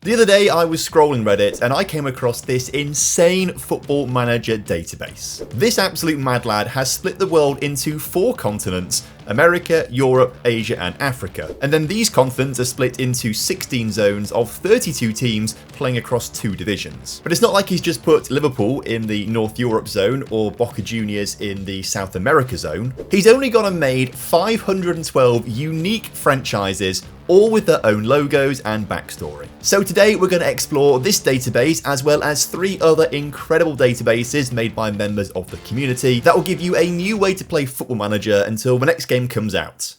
The other day I was scrolling Reddit and I came across this insane Football Manager database. This absolute mad lad has split the world into 4 continents: America, Europe, Asia and Africa. And then these continents are split into 16 zones of 32 teams playing across 2 divisions. But it's not like he's just put Liverpool in the North Europe zone or Boca Juniors in the South America zone. He's only gone and made 512 unique franchises, all with their own logos and backstory. So today we're going to explore this database as well as 3 other incredible databases made by members of the community that will give you a new way to play Football Manager until the next game comes out.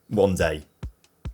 One day.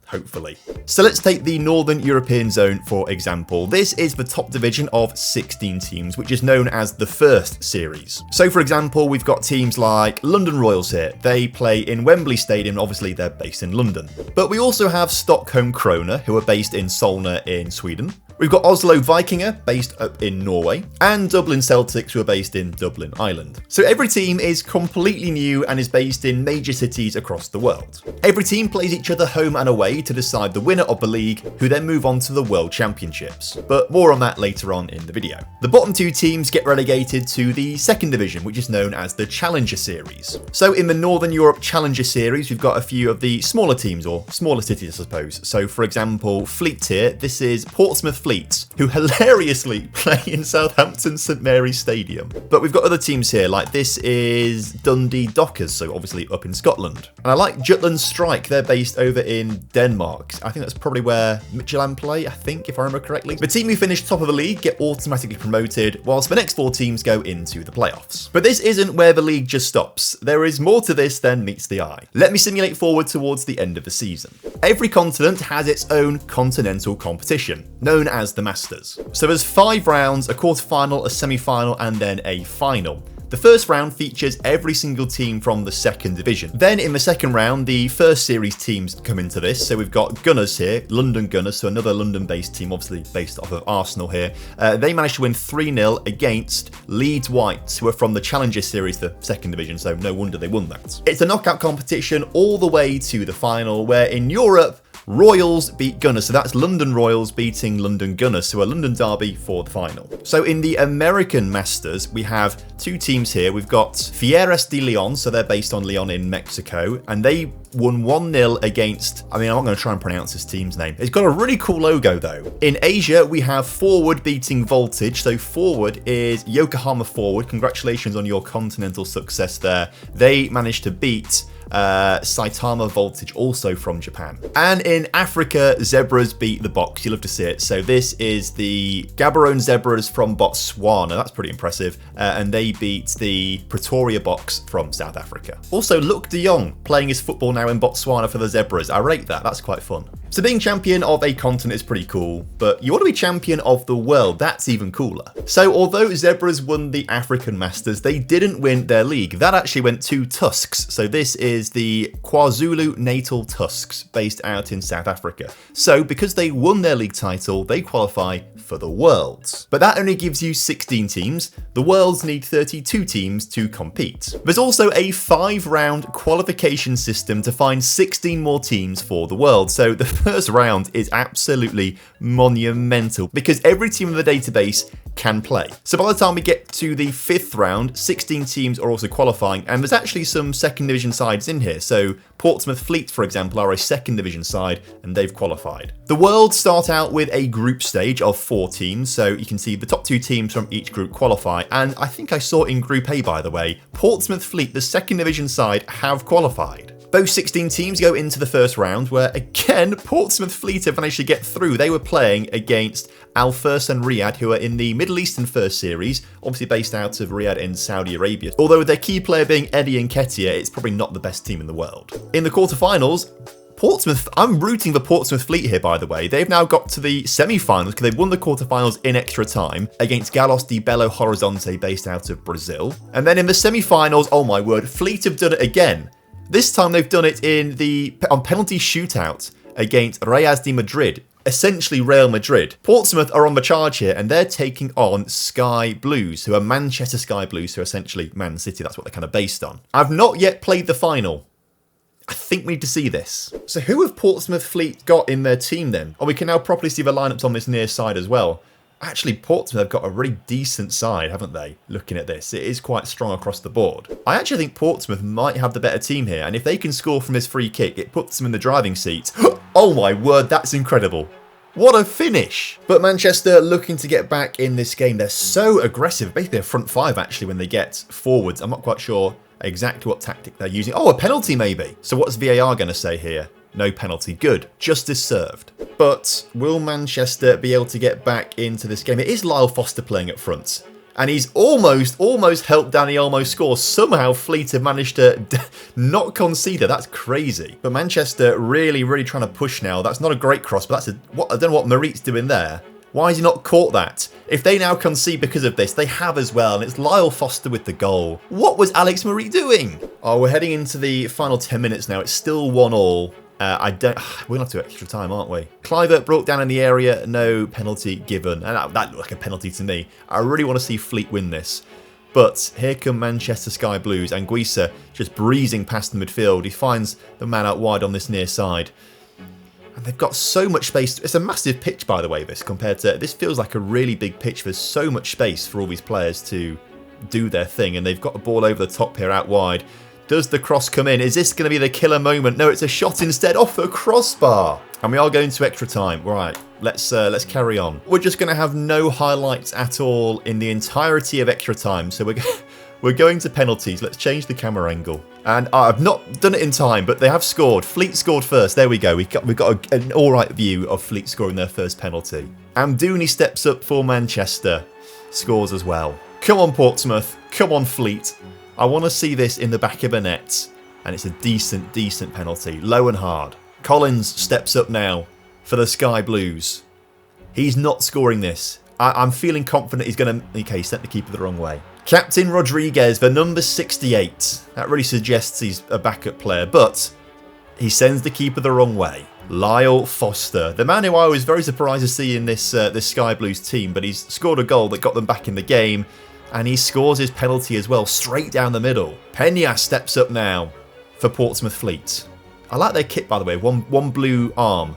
Hopefully. So let's take the Northern European zone for example. This is the top division of 16 teams, which is known as the first series. So for example, we've got teams like London Royals here. They play in Wembley Stadium, obviously they're based in London. But we also have Stockholm Krona, who are based in Solna in Sweden. We've got Oslo Vikinger, based up in Norway, and Dublin Celtics, who are based in Dublin, Ireland. So every team is completely new and is based in major cities across the world. Every team plays each other home and away to decide the winner of the league, who then move on to the World Championships. But more on that later on in the video. The bottom 2 teams get relegated to the second division, which is known as the Challenger Series. So in the Northern Europe Challenger Series, we've got a few of the smaller teams, or smaller cities, I suppose. So for example, Fleet here, this is Portsmouth Fleet, who hilariously play in Southampton St Mary's Stadium. But we've got other teams here, like this is Dundee Dockers, so obviously up in Scotland. And I like Jutland Strike, they're based over in Denmark. I think that's probably where Midtjylland play, I think, if I remember correctly. The team who finish top of the league get automatically promoted, whilst the next 4 teams go into the playoffs. But this isn't where the league just stops. There is more to this than meets the eye. Let me simulate forward towards the end of the season. Every continent has its own continental competition, known as the Masters. So there's 5 rounds, a quarterfinal, a semi-final, and then a final. The first round features every single team from the second division. Then in the second round, the first series teams come into this. So we've got Gunners here, London Gunners, so another London-based team, obviously based off of Arsenal here. They managed to win 3-0 against Leeds Whites, who are from the Challenger Series, the second division, so no wonder they won that. It's a knockout competition all the way to the final, where in Europe, Royals beat Gunners, so that's London Royals beating London Gunners, so a London derby for the final. So in the American Masters, we have 2 teams here. We've got Fieras de Leon, so they're based on Leon in Mexico, and they won 1-0 against, I'm not going to try and pronounce this team's name. It's got a really cool logo though. In Asia, we have Forward beating Voltage. So Forward is Yokohama Forward. Congratulations on your continental success there. They managed to beat Saitama Voltage, also from Japan. And in Africa, Zebras beat the Box. You love to see it. So this is the Gaborone Zebras from Botswana. That's pretty impressive. And they beat the Pretoria Box from South Africa. Also, Luc de Jong playing his football now in Botswana for the Zebras. I rate that. That's quite fun. So being champion of a continent is pretty cool, but you want to be champion of the world. That's even cooler. So although Zebras won the African Masters, they didn't win their league. That actually went to Tusks. So this is the KwaZulu Natal Tusks, based out in South Africa. So because they won their league title, they qualify for the Worlds. But that only gives you 16 teams. The Worlds need 32 teams to compete. There's also a 5-round qualification system to find 16 more teams for the World. So the first round is absolutely monumental because every team in the database can play. So by the time we get to the 5th round, 16 teams are also qualifying, and there's actually some second division sides in here. So Portsmouth Fleet, for example, are a second division side, and they've qualified. The Worlds start out with a group stage of 4 teams, so you can see the top 2 teams from each group qualify, and I think I saw in Group A, by the way, Portsmouth Fleet, the second division side, have qualified. Those 16 teams go into the first round, where again, Portsmouth Fleet have managed to get through. They were playing against Al Fursan Riyadh, who are in the Middle Eastern First Series, obviously based out of Riyadh in Saudi Arabia. Although with their key player being Eddie Nketiah, it's probably not the best team in the world. In the quarterfinals, Portsmouth, I'm rooting for Portsmouth Fleet here, by the way. They've now got to the semi-finals because they've won the quarterfinals in extra time against Galos de Belo Horizonte, based out of Brazil. And then in the semi-finals, oh my word, Fleet have done it again. This time they've done it on penalty shootout against Real de Madrid, essentially Real Madrid. Portsmouth are on the charge here, and they're taking on Sky Blues, who are Manchester Sky Blues, who are essentially Man City. That's what they're kind of based on. I've not yet played the final. I think we need to see this. So who have Portsmouth Fleet got in their team then? Oh, we can now properly see the lineups on this near side as well. Actually, Portsmouth have got a really decent side, haven't they? Looking at this, it is quite strong across the board. I actually think Portsmouth might have the better team here, and if they can score from this free kick, it puts them in the driving seat. Oh my word, that's incredible. What a finish! But Manchester looking to get back in this game. They're so aggressive. Basically a front five actually when they get forwards. I'm not quite sure exactly what tactic they're using. Oh, a penalty maybe. So what's VAR going to say here? No penalty. Good. Justice served. But will Manchester be able to get back into this game? It is Lyle Foster playing up front. And he's almost helped Danny Olmo score. Somehow Fleet have managed to not concede it. That's crazy. But Manchester really trying to push now. That's not a great cross, but I don't know what Marit's doing there. Why has he not caught that? If they now concede because of this, they have as well, and it's Lyle Foster with the goal. What was Alex Marit doing? Oh, we're heading into the final 10 minutes now. It's still 1-1. We'll have to do extra time, aren't we? Clivert brought down in the area, no penalty given. And that looked like a penalty to me. I really want to see Fleet win this. But here come Manchester Sky Blues, and Guisa just breezing past the midfield. He finds the man out wide on this near side. And they've got so much space. It's a massive pitch, by the way, this feels like a really big pitch. There's so much space for all these players to do their thing. And they've got a ball over the top here out wide. Does the cross come in? Is this going to be the killer moment? No, it's a shot instead off the crossbar. And we are going to extra time. Right, let's carry on. We're just going to have no highlights at all in the entirety of extra time. So we're going to penalties. Let's change the camera angle. And I've not done it in time, but they have scored. Fleet scored first. There we go. We've got an all right view of Fleet scoring their first penalty. Amdouni steps up for Manchester. Scores as well. Come on, Portsmouth. Come on, Fleet. I want to see this in the back of the net. And it's a decent penalty. Low and hard. Collins steps up now for the Sky Blues. He's not scoring this. I'm feeling confident he's going to... Okay, he sent the keeper the wrong way. Captain Rodriguez, the number 68. That really suggests he's a backup player, but he sends the keeper the wrong way. Lyle Foster, the man who I was very surprised to see in this Sky Blues team, but he's scored a goal that got them back in the game. And he scores his penalty as well, straight down the middle. Peña steps up now for Portsmouth Fleet. I like their kit, by the way. One blue arm.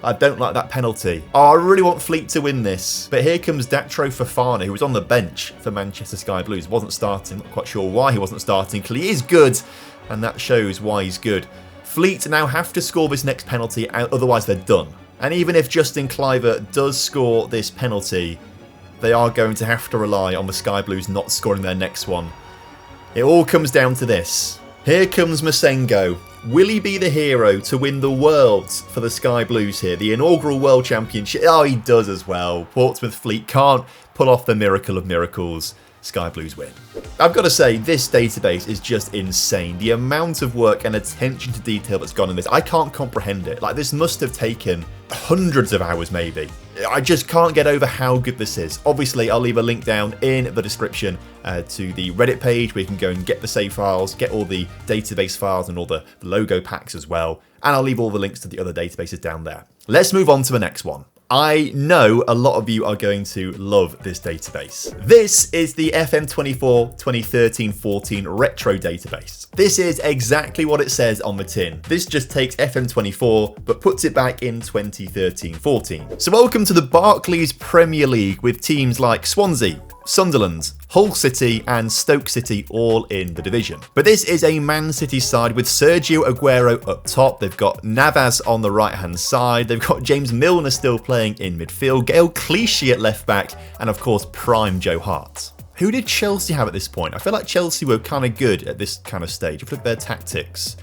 I don't like that penalty. Oh, I really want Fleet to win this. But here comes Datro Fofana, who was on the bench for Manchester Sky Blues. Wasn't starting. Not quite sure why he wasn't starting. He is good, and that shows why he's good. Fleet now have to score this next penalty, otherwise they're done. And even if Justin Clivert does score this penalty, they are going to have to rely on the Sky Blues not scoring their next one. It all comes down to this. Here comes Masengo. Will he be the hero to win the Worlds for the Sky Blues here? The inaugural World Championship. Oh, he does as well. Portsmouth Fleet can't pull off the miracle of miracles. Sky Blues win. I've got to say, this database is just insane. The amount of work and attention to detail that's gone in this, I can't comprehend it. Like, this must have taken hundreds of hours maybe. I just can't get over how good this is. Obviously, I'll leave a link down in the description to the Reddit page where you can go and get the save files, get all the database files and all the logo packs as well. And I'll leave all the links to the other databases down there. Let's move on to the next one. I know a lot of you are going to love this database. This is the FM24 2013-14 Retro database. This is exactly what it says on the tin. This just takes FM24 but puts it back in 2013-14. So welcome to the Barclays Premier League with teams like Swansea, Sunderland, Hull City and Stoke City all in the division. But this is a Man City side with Sergio Aguero up top. They've got Navas on the right hand side. They've got James Milner still playing in midfield, Gael Clichy at left back and of course prime Joe Hart. Who did Chelsea have at this point? I feel like Chelsea were kind of good at this kind of stage. If you look at their tactics.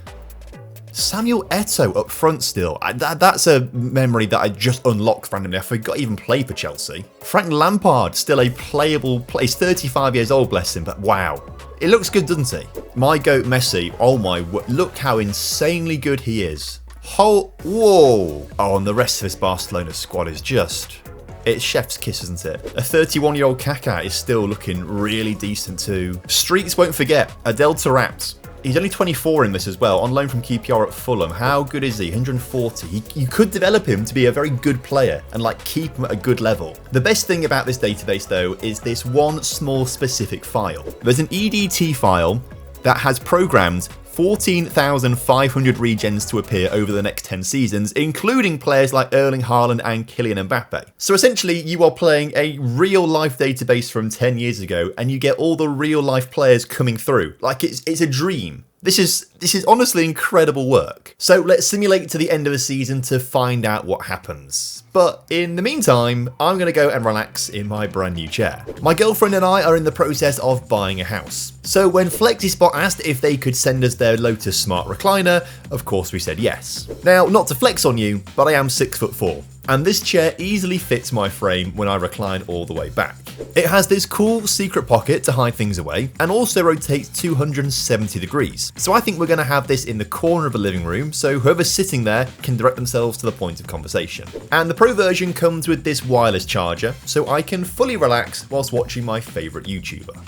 Samuel Eto'o up front still. That's a memory that I just unlocked randomly. I forgot he even played for Chelsea. Frank Lampard, still a playable player. He's 35 years old, bless him, but wow. It looks good, doesn't he? My goat Messi, oh my, look how insanely good he is. Whoa. Oh, and the rest of this Barcelona squad is just... It's chef's kiss, isn't it? A 31-year-old Kaká is still looking really decent too. Streets won't forget. Adel Taarabt. He's only 24 in this as well, on loan from QPR at Fulham. How good is he? 140. You could develop him to be a very good player and like keep him at a good level. The best thing about this database though is this one small specific file. There's an EDT file that has programmed 14,500 regens to appear over the next 10 seasons, including players like Erling Haaland and Kylian Mbappe. So essentially, you are playing a real-life database from 10 years ago, and you get all the real-life players coming through. Like, it's a dream. This is honestly incredible work. So let's simulate to the end of the season to find out what happens. But in the meantime, I'm going to go and relax in my brand new chair. My girlfriend and I are in the process of buying a house. So when FlexiSpot asked if they could send us their Lotus Smart Recliner, of course we said yes. Now, not to flex on you, but I am 6'4", and this chair easily fits my frame when I recline all the way back. It has this cool secret pocket to hide things away, and also rotates 270 degrees. So I think we're going to have this in the corner of the living room, so whoever's sitting there can direct themselves to the point of conversation. And the Pro version comes with this wireless charger, so I can fully relax whilst watching my favourite YouTuber.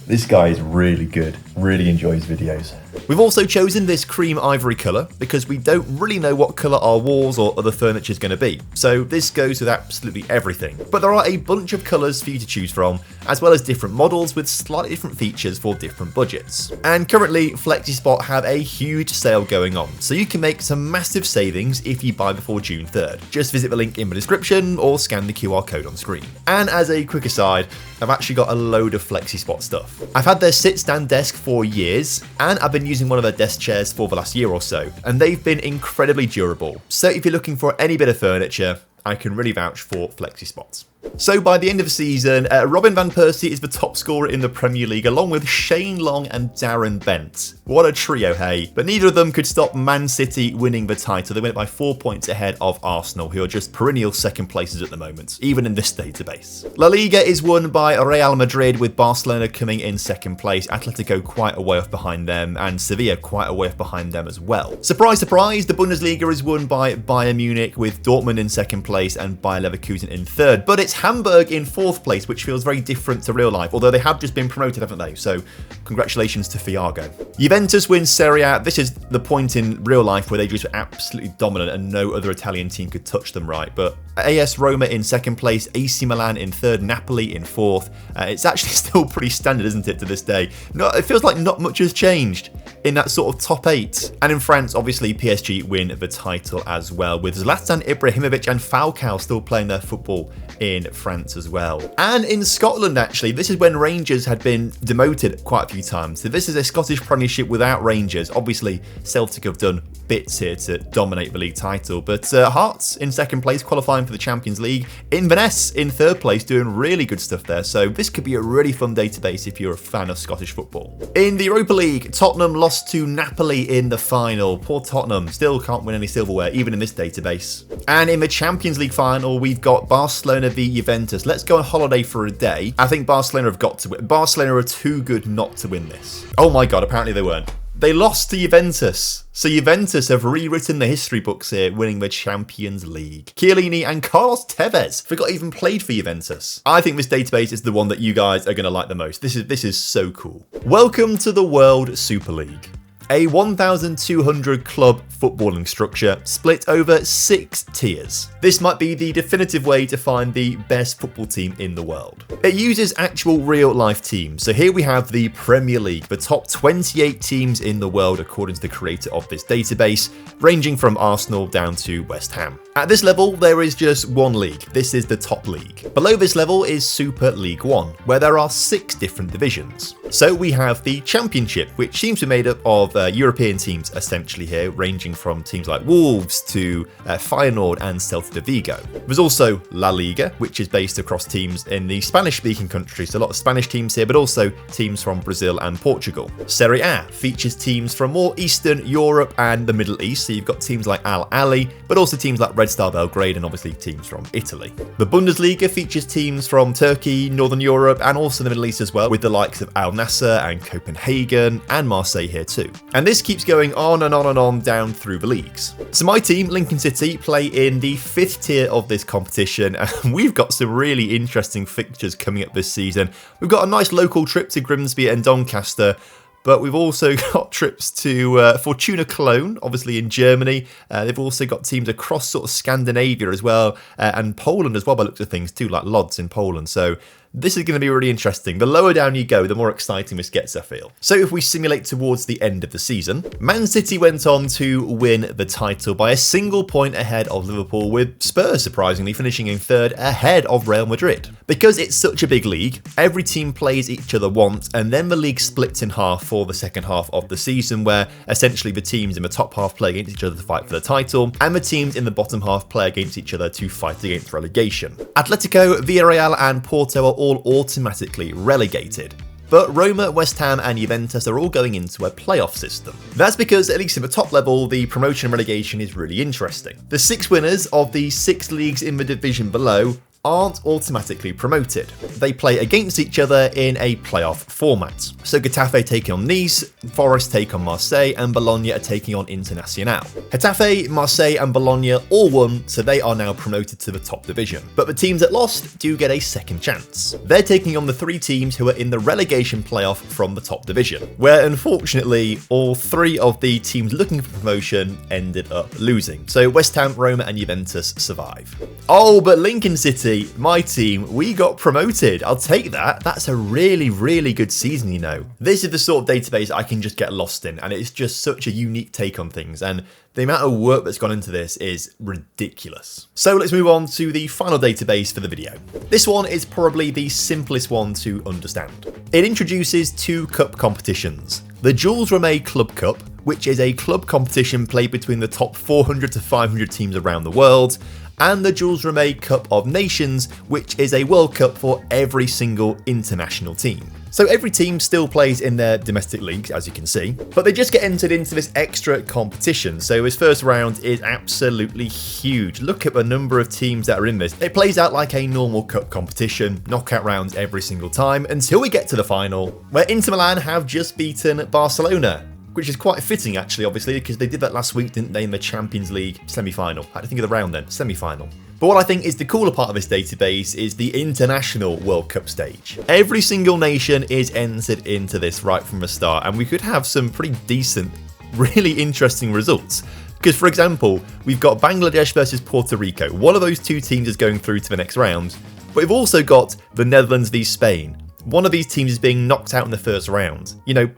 This guy is really good, really enjoys videos. We've also chosen this cream ivory colour because we don't really know what colour our walls or other furniture is going to be, so this goes with absolutely everything. But there are a bunch of colours for you to choose from, as well as different models with slightly different features for different budgets. And currently, FlexiSpot have a huge sale going on, so you can make some massive savings if you buy before June 3rd. Just visit the link in the description or scan the QR code on screen. And as a quick aside, I've actually got a load of FlexiSpot stuff. I've had their sit-stand desk for years, and I've been using one of their desk chairs for the last year or so, and they've been incredibly durable. So if you're looking for any bit of furniture, I can really vouch for FlexiSpot. So by the end of the season, Robin van Persie is the top scorer in the Premier League, along with Shane Long and Darren Bent. What a trio, hey? But neither of them could stop Man City winning the title. They win it by 4 points ahead of Arsenal, who are just perennial second places at the moment, even in this database. La Liga is won by Real Madrid, with Barcelona coming in second place, Atletico quite a way off behind them, and Sevilla quite a way off behind them as well. Surprise, surprise, the Bundesliga is won by Bayern Munich, with Dortmund in second place and Bayer Leverkusen in third. But it's Hamburg in fourth place, which feels very different to real life, although they have just been promoted, haven't they? So congratulations to Fiago. Juventus wins Serie A. This is the point in real life where they just were absolutely dominant and no other Italian team could touch them, right? But AS Roma in second place, AC Milan in third, Napoli in fourth. It's actually still pretty standard, isn't it, to this day? No, it feels like not much has changed in that sort of top 8. And in France, obviously, PSG win the title as well, with Zlatan Ibrahimovic and Falcao still playing their football in France as well. And in Scotland, actually, this is when Rangers had been demoted quite a few times. So this is a Scottish Premiership without Rangers. Obviously, Celtic have done bits here to dominate the league title, but Hearts in second place, qualifying for the Champions League. Inverness in third place, doing really good stuff there. So this could be a really fun database if you're a fan of Scottish football. In the Europa League, Tottenham lost to Napoli in the final. Poor Tottenham, still can't win any silverware, even in this database. And in the Champions League final, we've got Barcelona v Juventus. Let's go on holiday for a day. I think Barcelona have got to win. Barcelona are too good not to win this. Oh my god, apparently they weren't. They lost to Juventus. So Juventus have rewritten the history books here, winning the Champions League. Chiellini and Carlos Tevez forgot even played for Juventus. I think this database is the one that you guys are going to like the most. This is so cool. Welcome to the World Super League. A 1,200 club footballing structure split over 6 tiers. This might be the definitive way to find the best football team in the world. It uses actual real life teams. So here we have the Premier League, the top 28 teams in the world according to the creator of this database, ranging from Arsenal down to West Ham. At this level, there is just one league. This is the top league. Below this level is Super League 1, where there are 6 different divisions. So we have the Championship, which seems to be made up of European teams essentially here, ranging from teams like Wolves to Feyenoord and Celta de Vigo. There's also La Liga, which is based across teams in the Spanish-speaking countries, so a lot of Spanish teams here, but also teams from Brazil and Portugal. Serie A features teams from more Eastern Europe and the Middle East, so you've got teams like Al Ahly, but also teams like Red Star Belgrade and obviously teams from Italy. The Bundesliga features teams from Turkey, Northern Europe, and also the Middle East as well, with the likes of Al Nassr and Copenhagen and Marseille here too. And this keeps going on and on and on down through the leagues. So my team, Lincoln City, play in the 5th tier of this competition, and we've got some really interesting fixtures coming up this season. We've got a nice local trip to Grimsby and Doncaster, but we've also got trips to Fortuna Cologne, obviously in Germany. They've also got teams across sort of Scandinavia as well, and Poland as well by the looks of things too, like Lodz in Poland. So This is going to be really interesting. The lower down you go, the more exciting this gets, I feel. So if we simulate towards the end of the season, Man City went on to win the title by a single point ahead of Liverpool, with Spurs surprisingly finishing in third ahead of Real Madrid. Because it's such a big league, every team plays each other once, and then the league splits in half for the second half of the season, where essentially the teams in the top half play against each other to fight for the title, and the teams in the bottom half play against each other to fight against relegation. Atletico, Villarreal and Porto are all automatically relegated. But Roma, West Ham and Juventus are all going into a playoff system. That's because, at least at the top level, the promotion and relegation is really interesting. The 6 winners of the 6 leagues in the division below aren't automatically promoted. They play against each other in a playoff format. So Getafe taking on Nice, Forest take on Marseille, and Bologna are taking on Internacional. Getafe, Marseille and Bologna all won, so they are now promoted to the top division. But the teams that lost do get a second chance. They're taking on the 3 teams who are in the relegation playoff from the top division, where unfortunately all 3 of the teams looking for promotion ended up losing. So West Ham, Roma and Juventus survive. Oh, but Lincoln City, my team, we got promoted. I'll take that. That's a really, really good season, you know. This is the sort of database I can just get lost in, and it's just such a unique take on things, and the amount of work that's gone into this is ridiculous. So let's move on to the final database for the video. This one is probably the simplest one to understand. It introduces 2 cup competitions. The Jules Rimet Club Cup, which is a club competition played between the top 400 to 500 teams around the world, and the Jules Rimet Cup of Nations, which is a World Cup for every single international team. So every team still plays in their domestic leagues, as you can see, but they just get entered into this extra competition. So this first round is absolutely huge. Look at the number of teams that are in this. It plays out like a normal cup competition, knockout rounds every single time, until we get to the final, where Inter Milan have just beaten Barcelona. Which is quite fitting, actually, obviously, because they did that last week, didn't they, in the Champions League semi-final? How do you think of the round then? Semi-final. But what I think is the cooler part of this database is the international World Cup stage. Every single nation is entered into this right from the start, and we could have some pretty decent, really interesting results. Because, for example, we've got Bangladesh versus Puerto Rico. One of those 2 teams is going through to the next round, but we've also got the Netherlands v Spain. One of these teams is being knocked out in the first round. You know,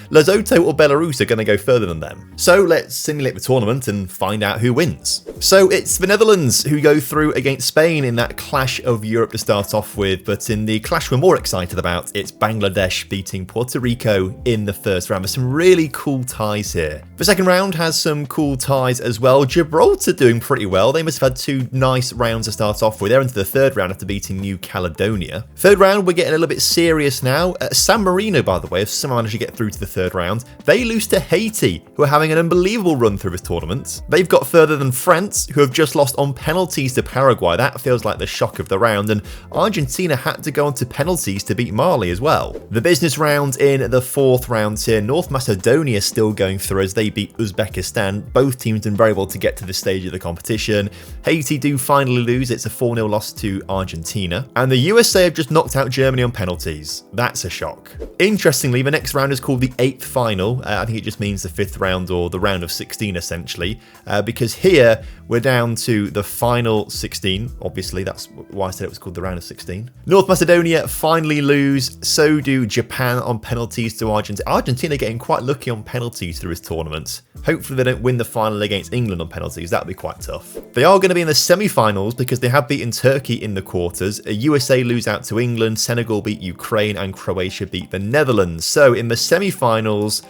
Lesotho or Belarus are going to go further than them. So let's simulate the tournament and find out who wins. So it's the Netherlands who go through against Spain in that clash of Europe to start off with, but in the clash we're more excited about, it's Bangladesh beating Puerto Rico in the first round. There's some really cool ties here. The second round has some cool ties as well. Gibraltar doing pretty well. They must have had 2 nice rounds to start off with. They're into the third round after beating New Caledonia. Third round, we're getting a little bit serious now. San Marino, by the way, if someone managed to get through to the third round, they lose to Haiti, who are having an unbelievable run through this tournament. They've got further than France, who have just lost on penalties to Paraguay. That feels like the shock of the round, and Argentina had to go on to penalties to beat Mali as well. The business round in the 4th round here, North Macedonia still going through as they beat Uzbekistan. Both teams done very well to get to this stage of the competition. Haiti do finally lose. It's a 4-0 loss to Argentina. And the USA have just knocked out Germany on penalties. That's a shock. Interestingly, the next round is called the 8th final. I think it just means the 5th round or the round of 16 essentially, because here we're down to the final 16. Obviously, that's why I said it was called the round of 16. North Macedonia finally lose. So do Japan on penalties to Argentina. Argentina getting quite lucky on penalties through this tournament. Hopefully they don't win the final against England on penalties. That would be quite tough. They are going to be in the semi-finals because they have beaten Turkey in the quarters. USA lose out to England, Senegal beat Ukraine, and Croatia beat the Netherlands. So in the semi-finals,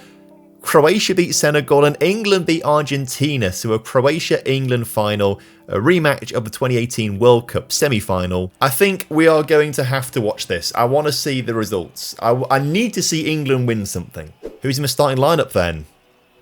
Croatia beat Senegal and England beat Argentina. So a Croatia-England final, a rematch of the 2018 World Cup semi-final. I think we are going to have to watch this. I want to see the results. I need to see England win something. Who's in the starting lineup then?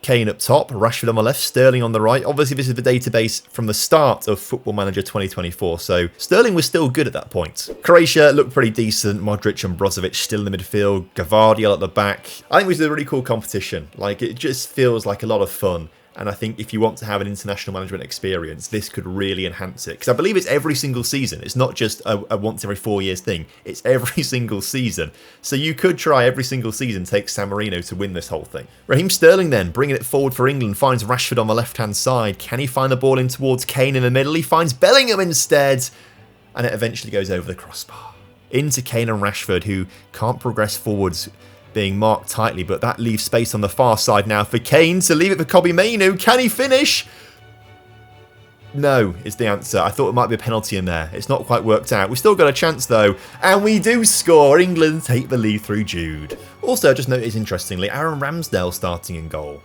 Kane up top, Rashford on the left, Sterling on the right. Obviously, this is the database from the start of Football Manager 2024, so Sterling was still good at that point. Croatia looked pretty decent. Modric and Brozovic still in the midfield. Gavardiol at the back. I think this is a really cool competition. Like, it just feels like a lot of fun. And I think if you want to have an international management experience, this could really enhance it. Because I believe it's every single season. It's not just a once every 4 years thing. It's every single season. So you could try every single season, take San Marino to win this whole thing. Raheem Sterling then, bringing it forward for England, finds Rashford on the left-hand side. Can he find the ball in towards Kane in the middle? He finds Bellingham instead. And it eventually goes over the crossbar. into Kane and Rashford, who can't progress forwards, being marked tightly, but that leaves space on the far side now for Kane to leave it for Kobbie Mainoo. Can he finish? No, is the answer. I thought it might be a penalty in there. It's not quite worked out. We've still got a chance though, and we do score. England take the lead through Jude. Also, just noticed interestingly, Aaron Ramsdale starting in goal.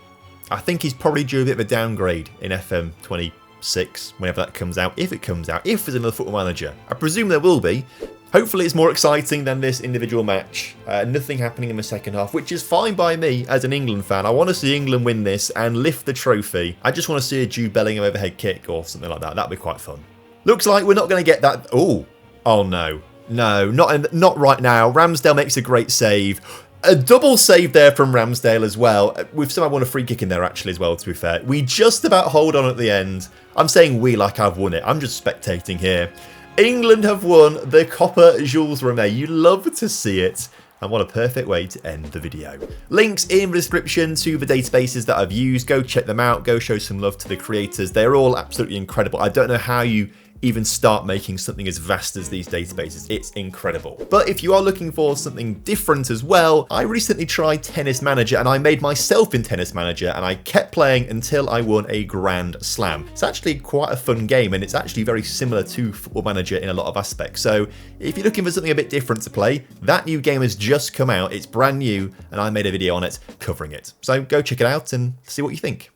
I think he's probably due a bit of a downgrade in FM 26, whenever that comes out, if it comes out, if there's another Football Manager. I presume there will be. Hopefully it's more exciting than this individual match. Nothing happening in the second half, which is fine by me as an England fan. I want to see England win this and lift the trophy. I just want to see a Jude Bellingham overhead kick or something like that. That'd be quite fun. Looks like we're not going to get that. Oh no. No, not right now. Ramsdale makes a great save. A double save there from Ramsdale as well. We've somehow won a free kick in there actually as well, to be fair. We just about hold on at the end. I'm saying we like I've won it. I'm just spectating here. England have won the Copa Jules Rimet. You love to see it. And what a perfect way to end the video. Links in the description to the databases that I've used. Go check them out. Go show some love to the creators. They're all absolutely incredible. I don't know how you even start making something as vast as these databases. It's incredible. But if you are looking for something different as well, I recently tried Tennis Manager and I made myself in Tennis Manager and I kept playing until I won a Grand Slam. It's actually quite a fun game and it's actually very similar to Football Manager in a lot of aspects. So if you're looking for something a bit different to play, that new game has just come out. It's brand new and I made a video on it covering it. So go check it out and see what you think.